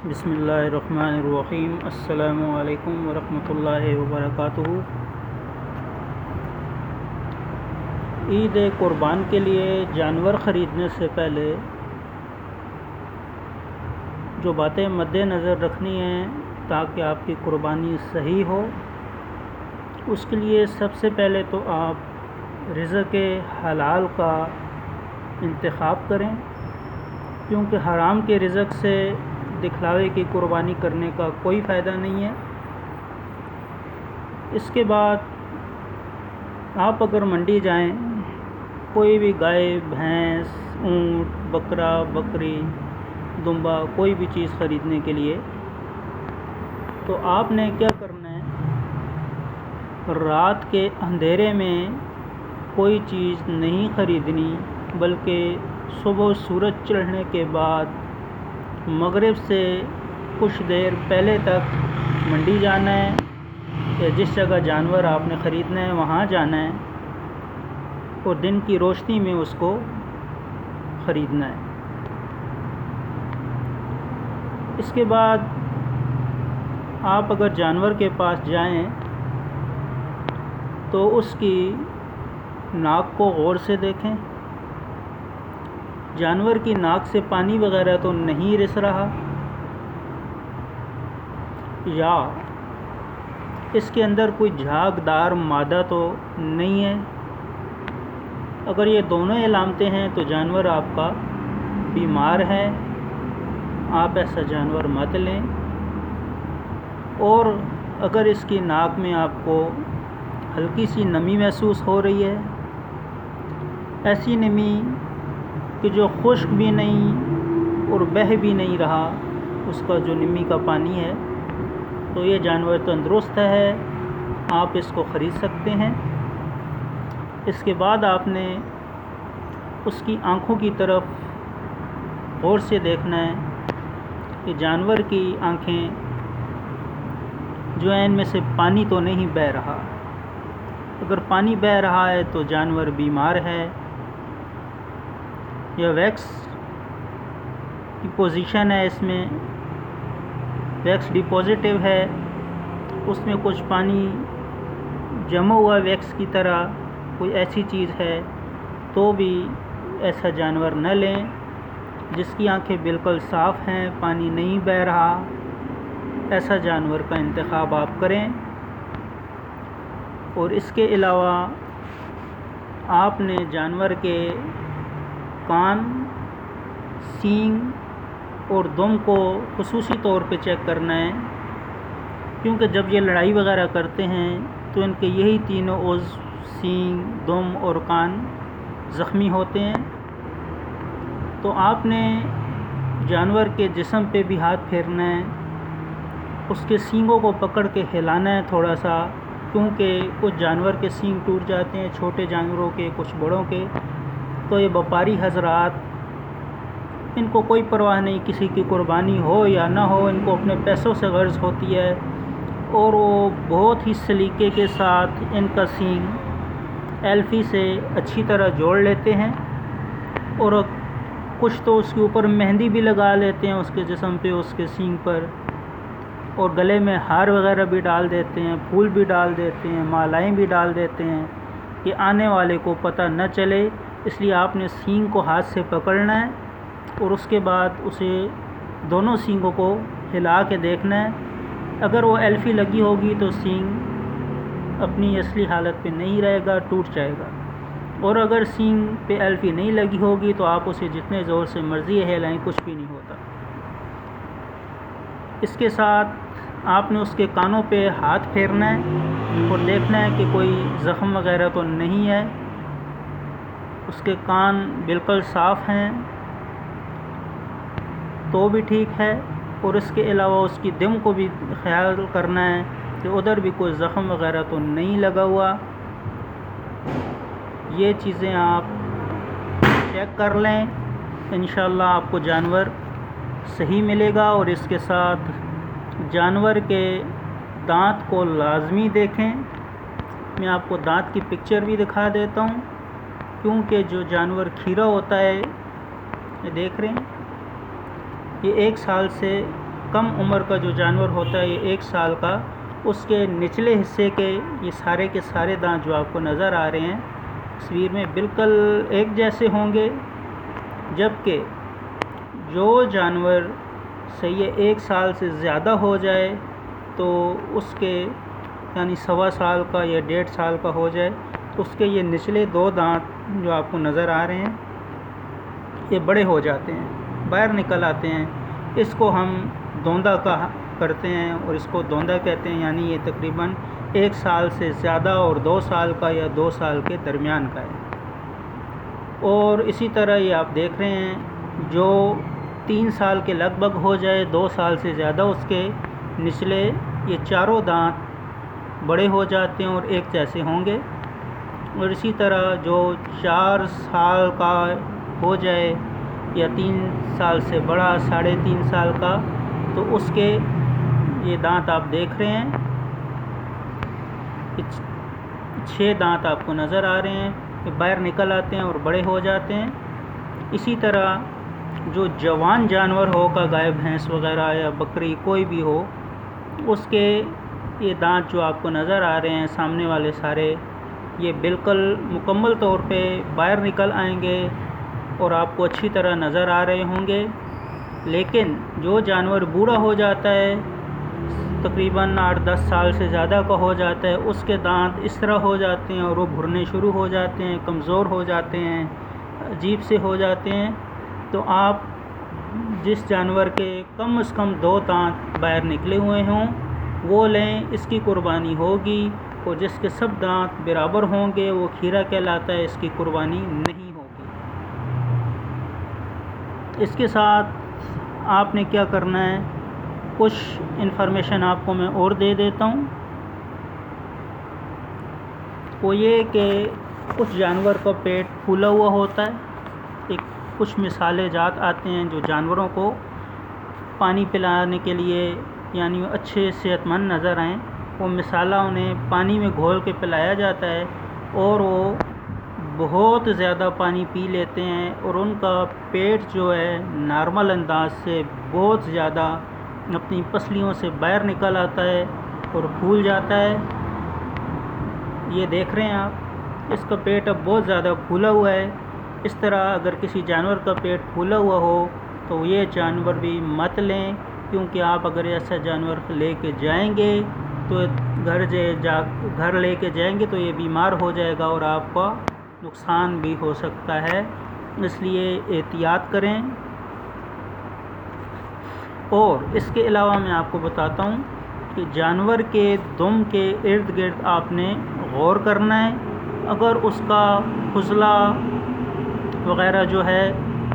بسم اللہ الرحمن الرحیم۔ السلام علیکم ورحمۃ اللہ وبرکاتہ۔ عید قربان کے لیے جانور خریدنے سے پہلے جو باتیں مد نظر رکھنی ہیں تاکہ آپ کی قربانی صحیح ہو، اس کے لیے سب سے پہلے تو آپ رزق حلال کا انتخاب کریں، کیونکہ حرام کے رزق سے دکھلاوے کی قربانی کرنے کا کوئی فائدہ نہیں ہے۔ اس کے بعد آپ اگر منڈی جائیں، کوئی بھی گائے، بھینس، اونٹ، بکرا، بکری، دمبا، کوئی بھی چیز خریدنے کے لیے، تو آپ نے کیا کرنا ہے، رات کے اندھیرے میں کوئی چیز نہیں خریدنی، بلکہ صبح سورج چڑھنے کے بعد مغرب سے کچھ دیر پہلے تک منڈی جانا ہے یا جس جگہ جانور آپ نے خریدنا ہے وہاں جانا ہے اور دن کی روشنی میں اس کو خریدنا ہے۔ اس کے بعد آپ اگر جانور کے پاس جائیں تو اس کی ناک کو غور سے دیکھیں، جانور کی ناک سے پانی وغیرہ تو نہیں رس رہا، یا اس کے اندر کوئی جھاگدار مادہ تو نہیں ہے۔ اگر یہ دونوں علامتیں ہیں تو جانور آپ کا بیمار ہے، آپ ایسا جانور مت لیں۔ اور اگر اس کی ناک میں آپ کو ہلکی سی نمی محسوس ہو رہی ہے، ایسی نمی کہ جو خشک بھی نہیں اور بہہ بھی نہیں رہا، اس کا جو نمی کا پانی ہے، تو یہ جانور تندرست ہے، آپ اس کو خرید سکتے ہیں۔ اس کے بعد آپ نے اس کی آنکھوں کی طرف غور سے دیکھنا ہے کہ جانور کی آنکھیں جو ہیں ان میں سے پانی تو نہیں بہہ رہا۔ اگر پانی بہہ رہا ہے تو جانور بیمار ہے، یا ویکس کی پوزیشن ہے، اس میں ویکس ڈپازٹیو ہے، اس میں کچھ پانی جمع ہوا ویکس کی طرح، کوئی ایسی چیز ہے، تو بھی ایسا جانور نہ لیں۔ جس کی آنکھیں بالکل صاف ہیں، پانی نہیں بہہ رہا، ایسا جانور کا انتخاب آپ کریں۔ اور اس کے علاوہ آپ نے جانور کے کان، سینگ اور دم کو خصوصی طور پہ چیک کرنا ہے، کیونکہ جب یہ لڑائی وغیرہ کرتے ہیں تو ان کے یہی تینوں عضو، سینگ، دم اور کان زخمی ہوتے ہیں۔ تو آپ نے جانور کے جسم پہ بھی ہاتھ پھیرنا ہے، اس کے سینگوں کو پکڑ کے ہلانا ہے تھوڑا سا، کیونکہ کچھ جانور کے سینگ ٹوٹ جاتے ہیں، چھوٹے جانوروں کے، کچھ بڑوں کے۔ تو یہ وپاری حضرات، ان کو کوئی پرواہ نہیں کسی کی قربانی ہو یا نہ ہو، ان کو اپنے پیسوں سے غرض ہوتی ہے، اور وہ بہت ہی سلیقے کے ساتھ ان کا سینگ ایلفی سے اچھی طرح جوڑ لیتے ہیں، اور کچھ تو اس کے اوپر مہندی بھی لگا لیتے ہیں، اس کے جسم پہ، اس کے سینگ پر، اور گلے میں ہار وغیرہ بھی ڈال دیتے ہیں، پھول بھی ڈال دیتے ہیں، مالائیں بھی ڈال دیتے ہیں کہ آنے والے کو پتہ نہ چلے۔ اس لیے آپ نے سینگ کو ہاتھ سے پکڑنا ہے اور اس کے بعد اسے دونوں سینگوں کو ہلا کے دیکھنا ہے۔ اگر وہ ایلفی لگی ہوگی تو سینگ اپنی اصلی حالت پہ نہیں رہے گا، ٹوٹ جائے گا، اور اگر سینگ پہ ایلفی نہیں لگی ہوگی تو آپ اسے جتنے زور سے مرضی ہلائیں، کچھ بھی نہیں ہوتا۔ اس کے ساتھ آپ نے اس کے کانوں پہ ہاتھ پھیرنا ہے اور دیکھنا ہے کہ کوئی زخم وغیرہ تو نہیں ہے، اس کے کان بالکل صاف ہیں تو بھی ٹھیک ہے، اور اس کے علاوہ اس کی دم کو بھی خیال کرنا ہے کہ ادھر بھی کوئی زخم وغیرہ تو نہیں لگا ہوا۔ یہ چیزیں آپ چیک کر لیں، انشاءاللہ آپ کو جانور صحیح ملے گا۔ اور اس کے ساتھ جانور کے دانت کو لازمی دیکھیں۔ میں آپ کو دانت کی پکچر بھی دکھا دیتا ہوں، کیونکہ جو جانور کھیرا ہوتا ہے، یہ دیکھ رہے ہیں، یہ 1 سال سے کم عمر کا جو جانور ہوتا ہے یہ 1 سال کا، اس کے نچلے حصے کے یہ سارے کے سارے دانت جو آپ کو نظر آ رہے ہیں تصویر میں بالکل ایک جیسے ہوں گے، جبکہ جو جانور صحیح 1 سال سے زیادہ ہو جائے تو اس کے یعنی 1.25 سال کا یا 1.5 سال کا ہو جائے تو اس کے یہ نچلے 2 دانت جو آپ کو نظر آ رہے ہیں یہ بڑے ہو جاتے ہیں، باہر نکل آتے ہیں۔ اس کو ہم دوندا کرتے ہیں اور اس کو دوندا کہتے ہیں، یعنی یہ تقریباً 1 سال سے زیادہ اور 2 سال کا یا 2 سال کے درمیان کا ہے۔ اور اسی طرح یہ آپ دیکھ رہے ہیں جو 3 سال کے لگ بھگ ہو جائے، 2 سال سے زیادہ اس کے نچلے یہ چاروں دانت بڑے ہو جاتے ہیں اور ایک جیسے ہوں گے۔ اور اسی طرح جو 4 سال کا ہو جائے یا 3 سال سے بڑا 3.5 سال کا تو اس کے یہ دانت آپ دیکھ رہے ہیں، 6 دانت آپ کو نظر آ رہے ہیں کہ باہر نکل آتے ہیں اور بڑے ہو جاتے ہیں۔ اسی طرح جو جوان جانور ہوگا، گائے بھینس وغیرہ یا بکری کوئی بھی ہو، اس کے یہ دانت جو آپ کو نظر آ رہے ہیں سامنے والے سارے یہ بالکل مکمل طور پہ باہر نکل آئیں گے اور آپ کو اچھی طرح نظر آ رہے ہوں گے۔ لیکن جو جانور بوڑھا ہو جاتا ہے، تقریباً 8-10 سال سے زیادہ کا ہو جاتا ہے، اس کے دانت اس طرح ہو جاتے ہیں اور وہ بھرنے شروع ہو جاتے ہیں، کمزور ہو جاتے ہیں، عجیب سے ہو جاتے ہیں۔ تو آپ جس جانور کے کم از کم 2 دانت باہر نکلے ہوئے ہوں وہ لیں، اس کی قربانی ہوگی، اور جس کے سب دانت برابر ہوں گے وہ کھیرا کہلاتا ہے، اس کی قربانی نہیں ہوگی۔ اس کے ساتھ آپ نے کیا کرنا ہے، کچھ انفارمیشن آپ کو میں اور دے دیتا ہوں۔ وہ یہ کہ کچھ جانور کا پیٹ پھولا ہوا ہوتا ہے، کچھ مثالیں جات آتے ہیں جو جانوروں کو پانی پلانے کے لیے یعنی اچھے صحت مند نظر آئیں، وہ مثالہ انہیں پانی میں گھول کے پلایا جاتا ہے اور وہ بہت زیادہ پانی پی لیتے ہیں اور ان کا پیٹ جو ہے نارمل انداز سے بہت زیادہ اپنی پسلیوں سے باہر نکل آتا ہے اور پھول جاتا ہے۔ یہ دیکھ رہے ہیں آپ، اس کا پیٹ اب بہت زیادہ پھولا ہوا ہے۔ اس طرح اگر کسی جانور کا پیٹ پھولا ہوا ہو تو یہ جانور بھی مت لیں، کیونکہ آپ اگر ایسا جانور لے کے جائیں گے تو گھر لے کے جائیں گے تو یہ بیمار ہو جائے گا اور آپ کا نقصان بھی ہو سکتا ہے، اس لیے احتیاط کریں۔ اور اس کے علاوہ میں آپ کو بتاتا ہوں کہ جانور کے دم کے ارد گرد آپ نے غور کرنا ہے، اگر اس کا فضلہ وغیرہ جو ہے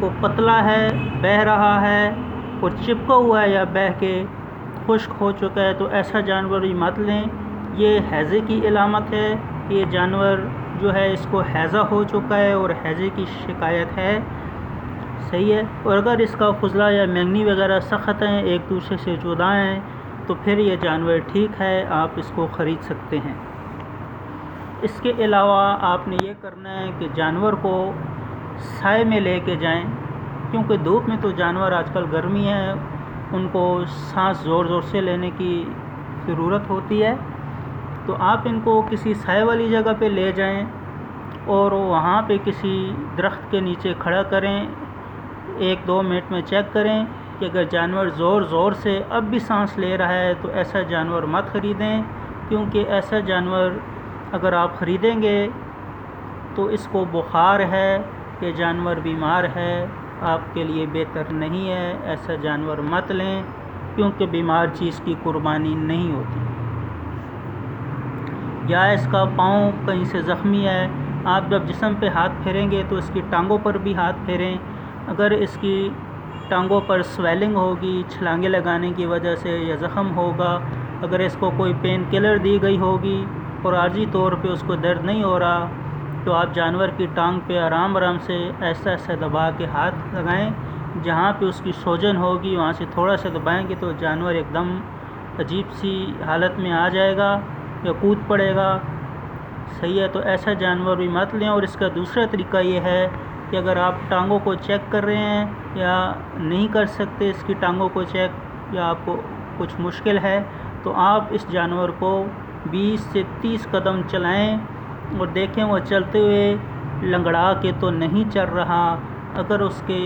وہ پتلا ہے، بہہ رہا ہے اور چپکا ہوا ہے یا بہہ کے خشک ہو چکا ہے تو ایسا جانور بھی مت لیں۔ یہ ہیضے کی علامت ہے، یہ جانور جو ہے اس کو ہیضہ ہو چکا ہے اور ہیضے کی شکایت ہے، صحیح ہے۔ اور اگر اس کا فضلہ یا مینگنی وغیرہ سخت ہیں، ایک دوسرے سے جدا ہیں، تو پھر یہ جانور ٹھیک ہے، آپ اس کو خرید سکتے ہیں۔ اس کے علاوہ آپ نے یہ کرنا ہے کہ جانور کو سائے میں لے کے جائیں، کیونکہ دھوپ میں تو جانور آج کل گرمی ہے، ان کو سانس زور زور سے لینے کی ضرورت ہوتی ہے، تو آپ ان کو کسی سائے والی جگہ پہ لے جائیں اور وہاں پہ کسی درخت کے نیچے کھڑا کریں، 1-2 منٹ میں چیک کریں کہ اگر جانور زور زور سے اب بھی سانس لے رہا ہے تو ایسا جانور مت خریدیں، کیونکہ ایسا جانور اگر آپ خریدیں گے تو اس کو بخار ہے، یہ جانور بیمار ہے، آپ کے لیے بہتر نہیں ہے، ایسا جانور مت لیں، کیونکہ بیمار چیز کی قربانی نہیں ہوتی۔ یا اس کا پاؤں کہیں سے زخمی ہے، آپ جب جسم پہ ہاتھ پھیریں گے تو اس کی ٹانگوں پر بھی ہاتھ پھیریں، اگر اس کی ٹانگوں پر سویلنگ ہوگی چھلانگیں لگانے کی وجہ سے یا زخم ہوگا، اگر اس کو کوئی پین کلر دی گئی ہوگی اور عارضی طور پہ اس کو درد نہیں ہو رہا تو آپ جانور کی ٹانگ پہ آرام آرام سے ایسا ایسا دبا کے ہاتھ لگائیں، جہاں پہ اس کی سوجن ہوگی وہاں سے تھوڑا سا دبائیں گے تو جانور ایک دم عجیب سی حالت میں آ جائے گا یا کود پڑے گا، صحیح ہے۔ تو ایسا جانور بھی مت لیں۔ اور اس کا دوسرا طریقہ یہ ہے کہ اگر آپ ٹانگوں کو چیک کر رہے ہیں یا نہیں کر سکتے اس کی ٹانگوں کو چیک یا آپ کو کچھ مشکل ہے تو آپ اس جانور کو 20 سے 30 قدم چلائیں اور دیکھیں وہ چلتے ہوئے لنگڑا کے تو نہیں چل رہا. اگر اس کے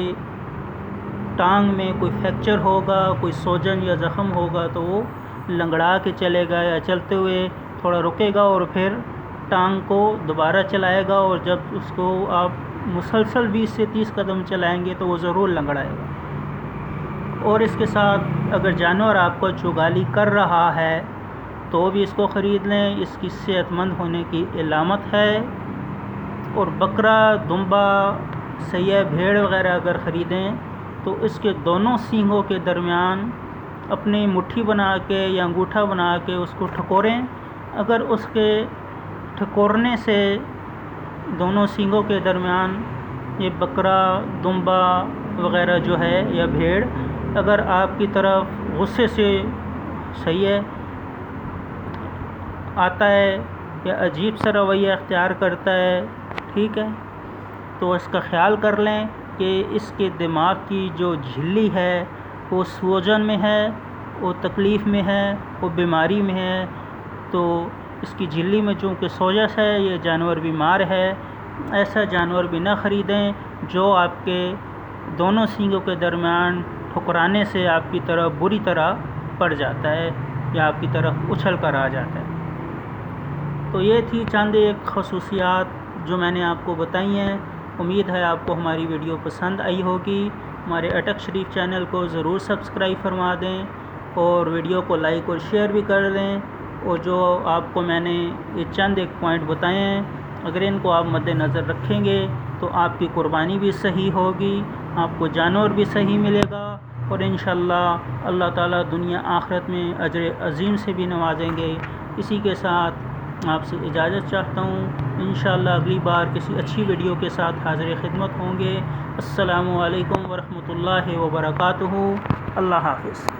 ٹانگ میں کوئی فریکچر ہوگا، کوئی سوجن یا زخم ہوگا تو وہ لنگڑا کے چلے گا یا چلتے ہوئے تھوڑا رکے گا اور پھر ٹانگ کو دوبارہ چلائے گا، اور جب اس کو آپ مسلسل 20 سے 30 قدم چلائیں گے تو وہ ضرور لنگڑائے گا. اور اس کے ساتھ اگر جانور آپ کو چگالی کر رہا ہے تو بھی اس کو خرید لیں، اس کی صحت مند ہونے کی علامت ہے. اور بکرا، دمبا، سیہ، بھیڑ وغیرہ اگر خریدیں تو اس کے دونوں سینگوں کے درمیان اپنی مٹھی بنا کے یا انگوٹھا بنا کے اس کو ٹھکوریں. اگر اس کے ٹھکورنے سے دونوں سینگوں کے درمیان یہ بکرا، دمبا وغیرہ جو ہے یا بھیڑ اگر آپ کی طرف غصے سے سیہ آتا ہے یا عجیب سا رویہ اختیار کرتا ہے، ٹھیک ہے، تو اس کا خیال کر لیں کہ اس کے دماغ کی جو جھلی ہے وہ سوجن میں ہے، وہ تکلیف میں ہے، وہ بیماری میں ہے. تو اس کی جھلی میں چونکہ سوجش ہے، یہ جانور بیمار ہے. ایسا جانور بھی نہ خریدیں جو آپ کے دونوں سینگوں کے درمیان ٹھکرانے سے آپ کی طرف بری طرح پڑ جاتا ہے یا آپ کی طرف اچھل کر آ جاتا ہے. تو یہ تھی چند ایک خصوصیات جو میں نے آپ کو بتائی ہیں. امید ہے آپ کو ہماری ویڈیو پسند آئی ہوگی. ہمارے اٹک شریف چینل کو ضرور سبسکرائب فرما دیں اور ویڈیو کو لائک اور شیئر بھی کر دیں. اور جو آپ کو میں نے یہ چند ایک پوائنٹ بتائے ہیں اگر ان کو آپ مد نظر رکھیں گے تو آپ کی قربانی بھی صحیح ہوگی، آپ کو جانور بھی صحیح ملے گا، اور انشاءاللہ اللہ تعالیٰ دنیا آخرت میں اجر عظیم سے بھی نوازیں گے. اسی کے ساتھ آپ سے اجازت چاہتا ہوں. انشاءاللہ اگلی بار کسی اچھی ویڈیو کے ساتھ حاضر خدمت ہوں گے. السلام علیکم ورحمۃ اللہ وبرکاتہ. اللہ حافظ.